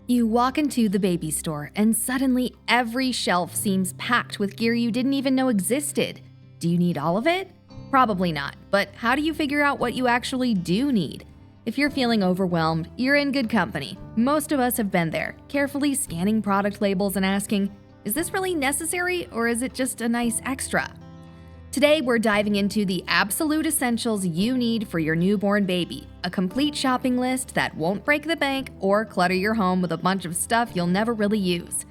You walk into the baby store, and suddenly every shelf seems packed with gear you didn't even know existed. Do you need all of it? Probably not, but how do you figure out what you actually do need? If you're feeling overwhelmed, you're in good company. Most of us have been there, carefully scanning product labels and asking, is this really necessary or is it just a nice extra? Today, we're diving into the absolute essentials you need for your newborn baby, a complete shopping list that won't break the bank or clutter your home with a bunch of stuff you'll never really use.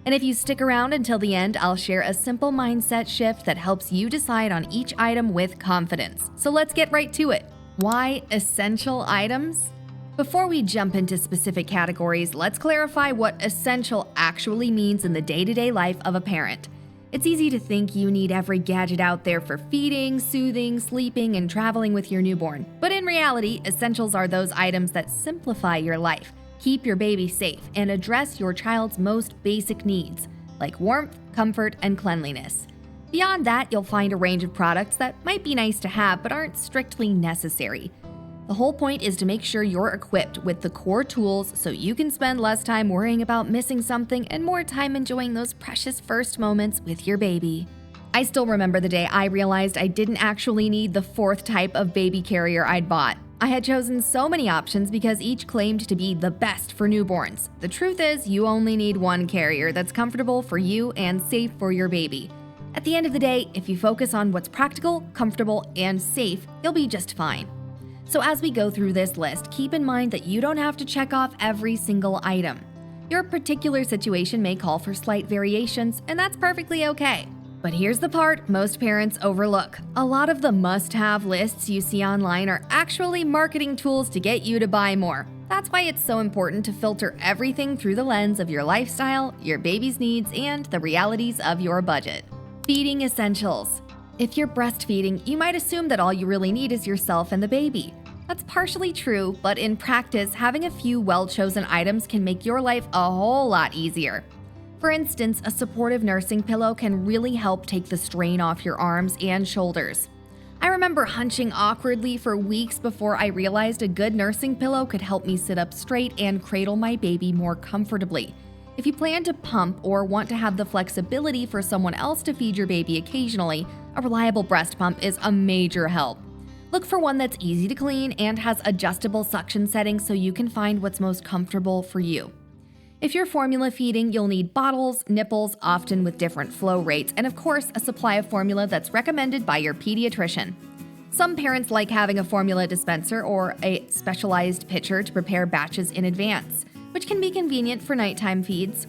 And if you stick around until the end, I'll share a simple mindset shift that helps you decide on each item with confidence. So let's get right to it. Why essential items? Before we jump into specific categories, let's clarify what essential actually means in the day-to-day life of a parent. It's easy to think you need every gadget out there for feeding, soothing, sleeping, and traveling with your newborn. But in reality, essentials are those items that simplify your life, keep your baby safe, and address your child's most basic needs, like warmth, comfort, and cleanliness. Beyond that, you'll find a range of products that might be nice to have but aren't strictly necessary. The whole point is to make sure you're equipped with the core tools so you can spend less time worrying about missing something and more time enjoying those precious first moments with your baby. I still remember the day I realized I didn't actually need the fourth type of baby carrier I'd bought. I had chosen so many options because each claimed to be the best for newborns. The truth is, you only need one carrier that's comfortable for you and safe for your baby. At the end of the day, if you focus on what's practical, comfortable, and safe, you'll be just fine. So as we go through this list, keep in mind that you don't have to check off every single item. Your particular situation may call for slight variations, and that's perfectly okay. But here's the part most parents overlook. A lot of the must-have lists you see online are actually marketing tools to get you to buy more. That's why it's so important to filter everything through the lens of your lifestyle, your baby's needs, and the realities of your budget. Feeding essentials. If you're breastfeeding, you might assume that all you really need is yourself and the baby. That's partially true, but in practice, having a few well-chosen items can make your life a whole lot easier. For instance, a supportive nursing pillow can really help take the strain off your arms and shoulders. I remember hunching awkwardly for weeks before I realized a good nursing pillow could help me sit up straight and cradle my baby more comfortably. If you plan to pump or want to have the flexibility for someone else to feed your baby occasionally, a reliable breast pump is a major help. Look for one that's easy to clean and has adjustable suction settings so you can find what's most comfortable for you. If you're formula feeding, you'll need bottles, nipples, often with different flow rates, and of course, a supply of formula that's recommended by your pediatrician. Some parents like having a formula dispenser or a specialized pitcher to prepare batches in advance, which can be convenient for nighttime feeds.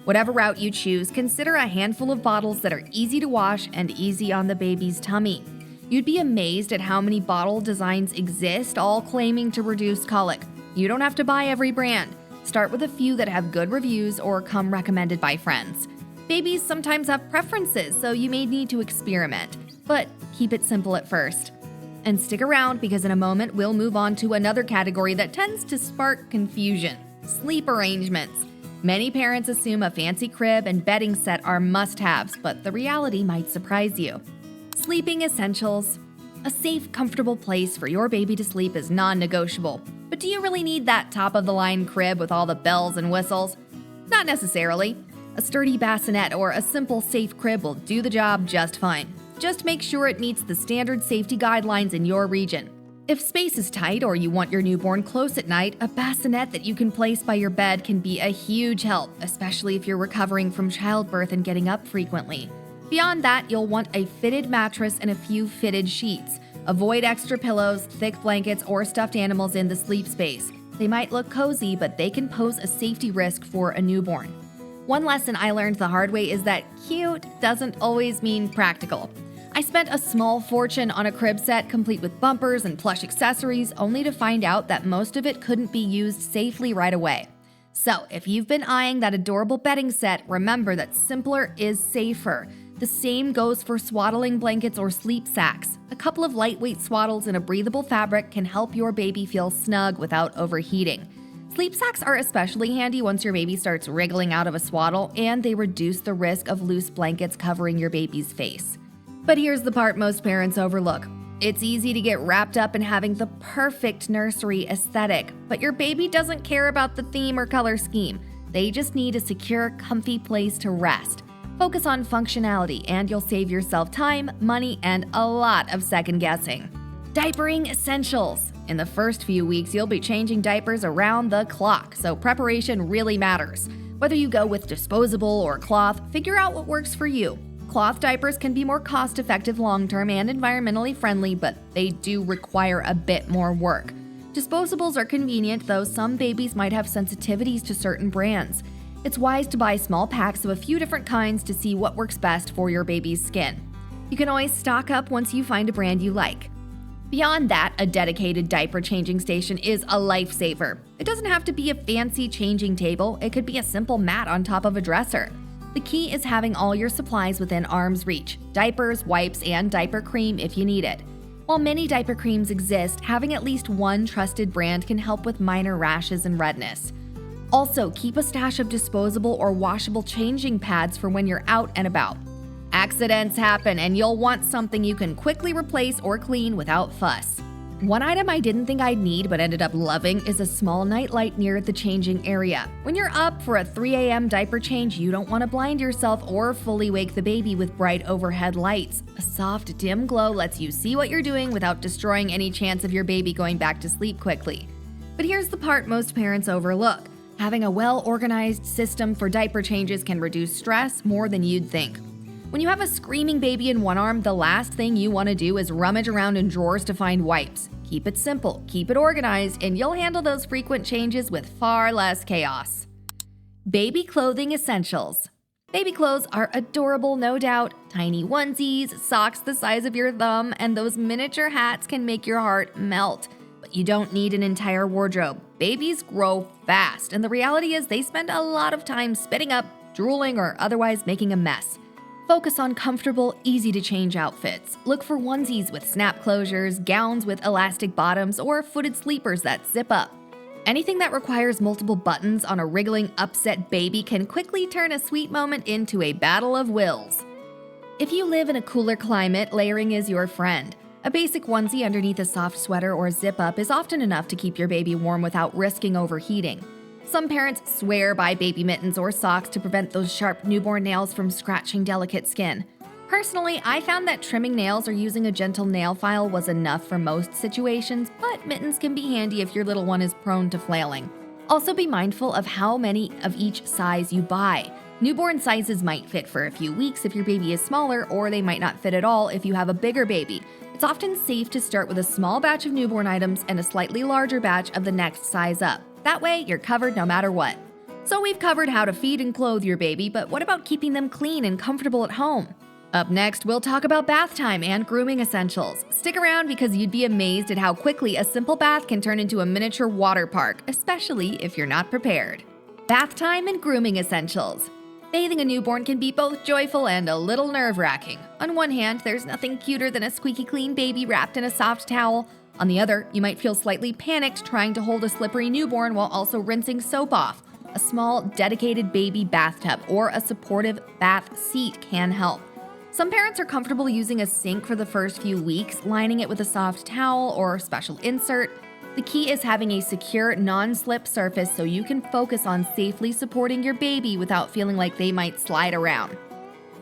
Whatever route you choose, consider a handful of bottles that are easy to wash and easy on the baby's tummy. You'd be amazed at how many bottle designs exist, all claiming to reduce colic. You don't have to buy every brand. Start with a few that have good reviews or come recommended by friends. Babies sometimes have preferences, so you may need to experiment, but keep it simple at first. And stick around because in a moment we'll move on to another category that tends to spark confusion: sleep arrangements. Many parents assume a fancy crib and bedding set are must-haves, but the reality might surprise you. Sleeping essentials. A safe, comfortable place for your baby to sleep is non-negotiable. But do you really need that top-of-the-line crib with all the bells and whistles? Not necessarily. A sturdy bassinet or a simple safe crib will do the job just fine. Just make sure it meets the standard safety guidelines in your region. If space is tight or you want your newborn close at night, a bassinet that you can place by your bed can be a huge help, especially if you're recovering from childbirth and getting up frequently. Beyond that, you'll want a fitted mattress and a few fitted sheets. Avoid extra pillows, thick blankets, or stuffed animals in the sleep space. They might look cozy, but they can pose a safety risk for a newborn. One lesson I learned the hard way is that cute doesn't always mean practical. I spent a small fortune on a crib set complete with bumpers and plush accessories, only to find out that most of it couldn't be used safely right away. So, if you've been eyeing that adorable bedding set, remember that simpler is safer. The same goes for swaddling blankets or sleep sacks. A couple of lightweight swaddles in a breathable fabric can help your baby feel snug without overheating. Sleep sacks are especially handy once your baby starts wriggling out of a swaddle, and they reduce the risk of loose blankets covering your baby's face. But here's the part most parents overlook. It's easy to get wrapped up in having the perfect nursery aesthetic, but your baby doesn't care about the theme or color scheme. They just need a secure, comfy place to rest. Focus on functionality and you'll save yourself time, money, and a lot of second guessing. Diapering essentials. In the first few weeks, you'll be changing diapers around the clock, so preparation really matters. Whether you go with disposable or cloth, figure out what works for you. Cloth diapers can be more cost-effective long-term and environmentally friendly, but they do require a bit more work. Disposables are convenient, though some babies might have sensitivities to certain brands. It's wise to buy small packs of a few different kinds to see what works best for your baby's skin. You can always stock up once you find a brand you like. Beyond that, a dedicated diaper changing station is a lifesaver. It doesn't have to be a fancy changing table, it could be a simple mat on top of a dresser. The key is having all your supplies within arm's reach: diapers, wipes, and diaper cream if you need it. While many diaper creams exist, having at least one trusted brand can help with minor rashes and redness. Also, keep a stash of disposable or washable changing pads for when you're out and about. Accidents happen, and you'll want something you can quickly replace or clean without fuss. One item I didn't think I'd need but ended up loving is a small nightlight near the changing area. When you're up for a 3 a.m. diaper change, you don't want to blind yourself or fully wake the baby with bright overhead lights. A soft, dim glow lets you see what you're doing without destroying any chance of your baby going back to sleep quickly. But here's the part most parents overlook. Having a well-organized system for diaper changes can reduce stress more than you'd think. When you have a screaming baby in one arm, the last thing you want to do is rummage around in drawers to find wipes. Keep it simple, keep it organized, and you'll handle those frequent changes with far less chaos. Baby clothing essentials. Baby clothes are adorable, no doubt. Tiny onesies, socks the size of your thumb, and those miniature hats can make your heart melt. But you don't need an entire wardrobe. Babies grow fast, and the reality is they spend a lot of time spitting up, drooling, or otherwise making a mess. Focus on comfortable, easy-to-change outfits. Look for onesies with snap closures, gowns with elastic bottoms, or footed sleepers that zip up. Anything that requires multiple buttons on a wriggling, upset baby can quickly turn a sweet moment into a battle of wills. If you live in a cooler climate, layering is your friend. A basic onesie underneath a soft sweater or zip-up is often enough to keep your baby warm without risking overheating. Some parents swear by baby mittens or socks to prevent those sharp newborn nails from scratching delicate skin. Personally, I found that trimming nails or using a gentle nail file was enough for most situations, but mittens can be handy if your little one is prone to flailing. Also be mindful of how many of each size you buy. Newborn sizes might fit for a few weeks if your baby is smaller, or they might not fit at all if you have a bigger baby. It's often safe to start with a small batch of newborn items and a slightly larger batch of the next size up. That way, you're covered no matter what. So we've covered how to feed and clothe your baby, but what about keeping them clean and comfortable at home? Up next, we'll talk about bath time and grooming essentials. Stick around because you'd be amazed at how quickly a simple bath can turn into a miniature water park, especially if you're not prepared. Bath time and grooming essentials. Bathing a newborn can be both joyful and a little nerve-wracking. On one hand, there's nothing cuter than a squeaky clean baby wrapped in a soft towel. On the other, you might feel slightly panicked trying to hold a slippery newborn while also rinsing soap off. A small, dedicated baby bathtub or a supportive bath seat can help. Some parents are comfortable using a sink for the first few weeks, lining it with a soft towel or special insert. The key is having a secure, non-slip surface so you can focus on safely supporting your baby without feeling like they might slide around.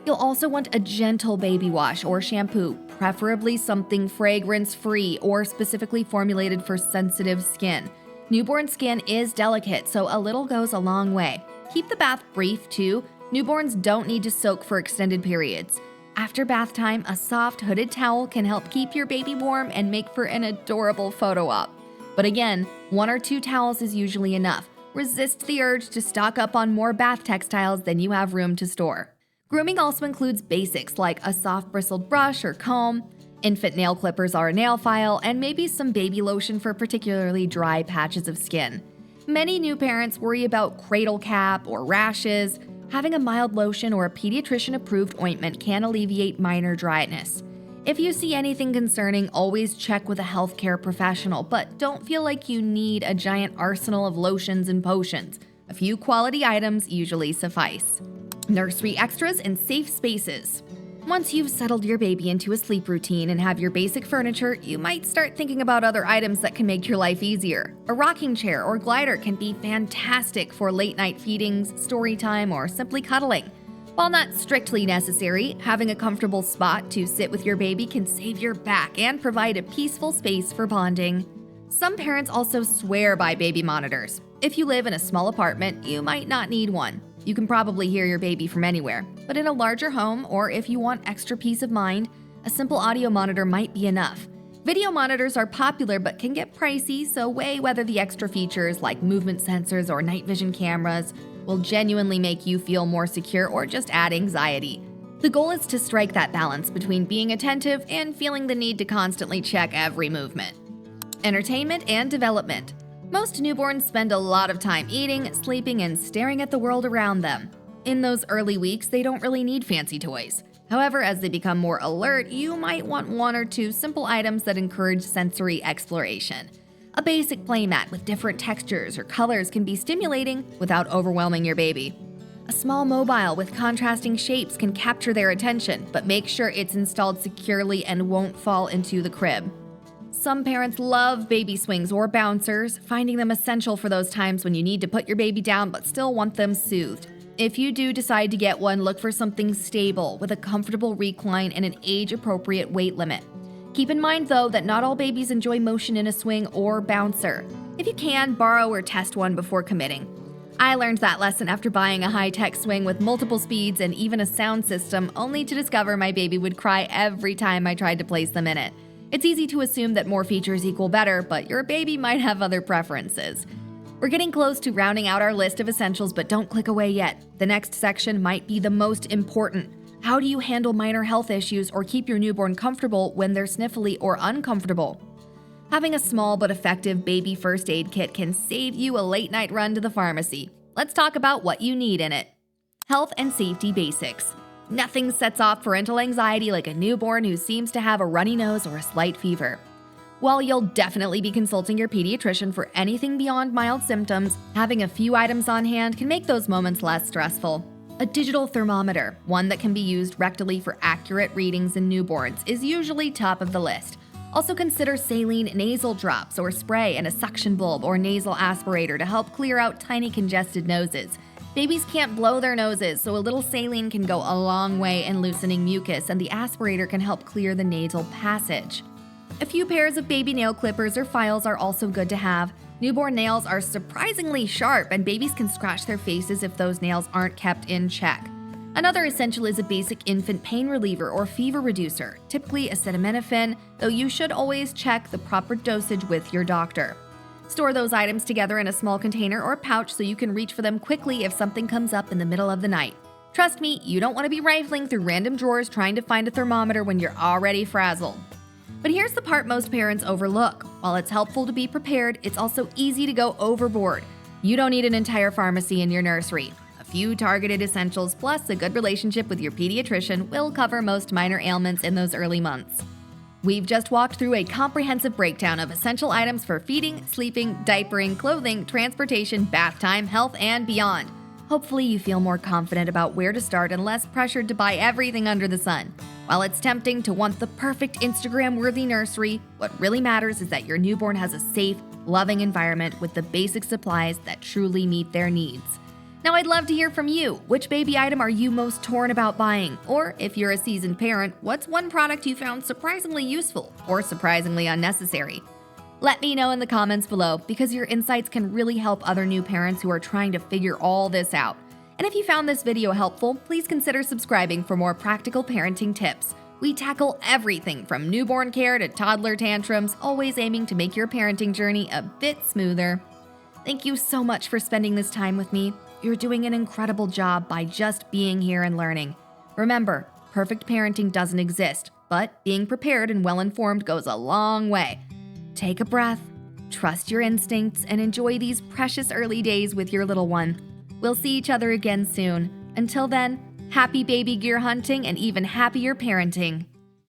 You'll also want a gentle baby wash or shampoo, preferably something fragrance-free or specifically formulated for sensitive skin. Newborn skin is delicate, so a little goes a long way. Keep the bath brief, too. Newborns don't need to soak for extended periods. After bath time, a soft hooded towel can help keep your baby warm and make for an adorable photo op. But again, 1 or 2 towels is usually enough. Resist the urge to stock up on more bath textiles than you have room to store. Grooming also includes basics like a soft bristled brush or comb, infant nail clippers or a nail file, and maybe some baby lotion for particularly dry patches of skin. Many new parents worry about cradle cap or rashes. Having a mild lotion or a pediatrician-approved ointment can alleviate minor dryness. If you see anything concerning, always check with a healthcare professional, but don't feel like you need a giant arsenal of lotions and potions. A few quality items usually suffice. Nursery extras and safe spaces. Once you've settled your baby into a sleep routine and have your basic furniture, you might start thinking about other items that can make your life easier. A rocking chair or glider can be fantastic for late-night feedings, story time, or simply cuddling. While not strictly necessary, having a comfortable spot to sit with your baby can save your back and provide a peaceful space for bonding. Some parents also swear by baby monitors. If you live in a small apartment, you might not need one. You can probably hear your baby from anywhere, but in a larger home, or if you want extra peace of mind, a simple audio monitor might be enough. Video monitors are popular but can get pricey, so weigh whether the extra features like movement sensors or night vision cameras will genuinely make you feel more secure or just add anxiety. The goal is to strike that balance between being attentive and feeling the need to constantly check every movement. Entertainment and development. Most newborns spend a lot of time eating, sleeping, and staring at the world around them. In those early weeks, they don't really need fancy toys. However, as they become more alert, you might want one or two simple items that encourage sensory exploration. A basic playmat with different textures or colors can be stimulating without overwhelming your baby. A small mobile with contrasting shapes can capture their attention, but make sure it's installed securely and won't fall into the crib. Some parents love baby swings or bouncers, finding them essential for those times when you need to put your baby down but still want them soothed. If you do decide to get one, look for something stable with a comfortable recline and an age-appropriate weight limit. Keep in mind, though, that not all babies enjoy motion in a swing or bouncer. If you can, borrow or test one before committing. I learned that lesson after buying a high-tech swing with multiple speeds and even a sound system, only to discover my baby would cry every time I tried to place them in it. It's easy to assume that more features equal better, but your baby might have other preferences. We're getting close to rounding out our list of essentials, but don't click away yet. The next section might be the most important. How do you handle minor health issues or keep your newborn comfortable when they're sniffly or uncomfortable? Having a small but effective baby first aid kit can save you a late-night run to the pharmacy. Let's talk about what you need in it. Health and safety basics. Nothing sets off parental anxiety like a newborn who seems to have a runny nose or a slight fever. While you'll definitely be consulting your pediatrician for anything beyond mild symptoms, having a few items on hand can make those moments less stressful. A digital thermometer, one that can be used rectally for accurate readings in newborns, is usually top of the list. Also consider saline nasal drops or spray and a suction bulb or nasal aspirator to help clear out tiny congested noses. Babies can't blow their noses, so a little saline can go a long way in loosening mucus, and the aspirator can help clear the nasal passage. A few pairs of baby nail clippers or files are also good to have. Newborn nails are surprisingly sharp, and babies can scratch their faces if those nails aren't kept in check. Another essential is a basic infant pain reliever or fever reducer, typically acetaminophen, though you should always check the proper dosage with your doctor. Store those items together in a small container or pouch so you can reach for them quickly if something comes up in the middle of the night. Trust me, you don't want to be rifling through random drawers trying to find a thermometer when you're already frazzled. But here's the part most parents overlook. While it's helpful to be prepared, it's also easy to go overboard. You don't need an entire pharmacy in your nursery. A few targeted essentials plus a good relationship with your pediatrician will cover most minor ailments in those early months. We've just walked through a comprehensive breakdown of essential items for feeding, sleeping, diapering, clothing, transportation, bath time, health, and beyond. Hopefully you feel more confident about where to start and less pressured to buy everything under the sun. While it's tempting to want the perfect Instagram-worthy nursery, what really matters is that your newborn has a safe, loving environment with the basic supplies that truly meet their needs. Now, I'd love to hear from you. Which baby item are you most torn about buying? Or if you're a seasoned parent, what's one product you found surprisingly useful or surprisingly unnecessary? Let me know in the comments below, because your insights can really help other new parents who are trying to figure all this out. And if you found this video helpful, please consider subscribing for more practical parenting tips. We tackle everything from newborn care to toddler tantrums, always aiming to make your parenting journey a bit smoother. Thank you so much for spending this time with me. You're doing an incredible job by just being here and learning. Remember, perfect parenting doesn't exist, but being prepared and well-informed goes a long way. Take a breath, trust your instincts, and enjoy these precious early days with your little one. We'll see each other again soon. Until then, happy baby gear hunting and even happier parenting.